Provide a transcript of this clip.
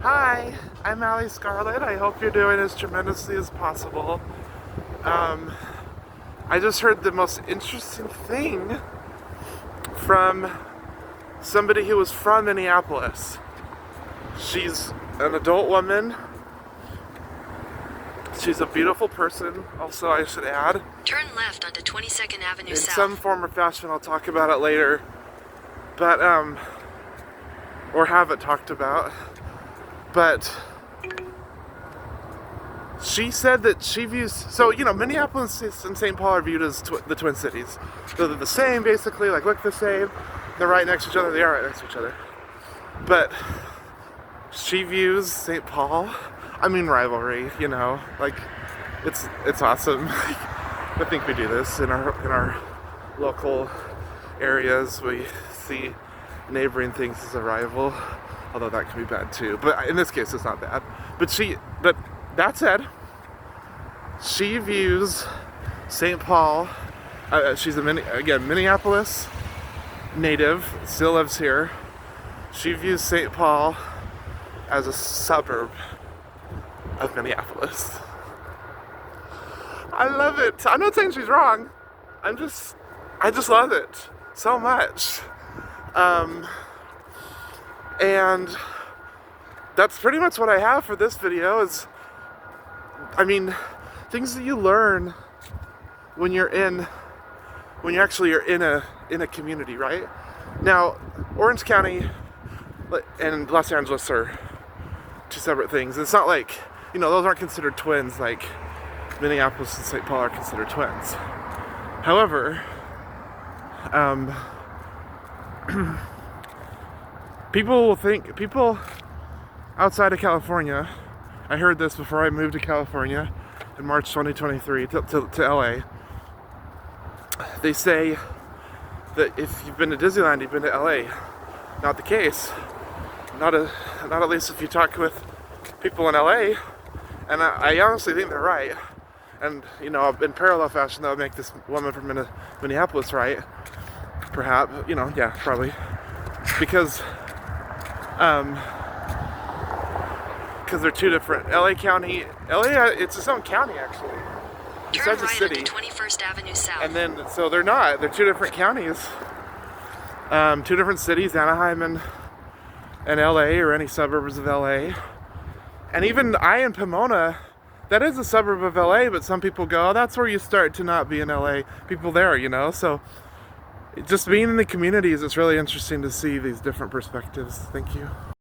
Hi, I'm Allie Scarlett. I hope you're doing as tremendously as possible. I just heard the most interesting thing from somebody who was from Minneapolis. She's an adult woman. She's a beautiful person, also, I should add. Turn left onto 22nd Avenue In South. some form or fashion, I'll talk about it later. But, or have it talked about. But she said that she views, so, Minneapolis and St. Paul are viewed as the Twin Cities. So they're the same, basically, look the same. They're right next to each other, they are right next to each other. But she views St. Paul, rivalry, it's awesome. I think we do this in our local areas. We see neighboring things as a rival, although that can be bad too. But in this case, it's not bad. But that said, she views St. Paul. She's Minneapolis native, still lives here. She views St. Paul as a suburb of Minneapolis. I love it. I'm not saying she's wrong. I just love it so much. And that's pretty much what I have for this video is, things that you learn when you're in a community, right? Now, Orange County and Los Angeles are two separate things. It's not like, those aren't considered twins like Minneapolis and St. Paul are considered twins. However, people outside of California, I heard this before I moved to California in March 2023 to LA. They say that if you've been to Disneyland, you've been to LA. Not the case. Not at least if you talk with people in LA. And I honestly think they're right. And, in parallel fashion, that would make this woman from Minneapolis right. Perhaps, yeah, probably. Because they're two different. LA, it's its own county, actually. Turn Besides right a city. onto 21st Avenue South. And then, so they're two different counties. Two different cities, Anaheim and LA, or any suburbs of LA. And even in Pomona, that is a suburb of LA, but some people go, oh, that's where you start to not be in LA. People there, so just being in the communities, it's really interesting to see these different perspectives. Thank you.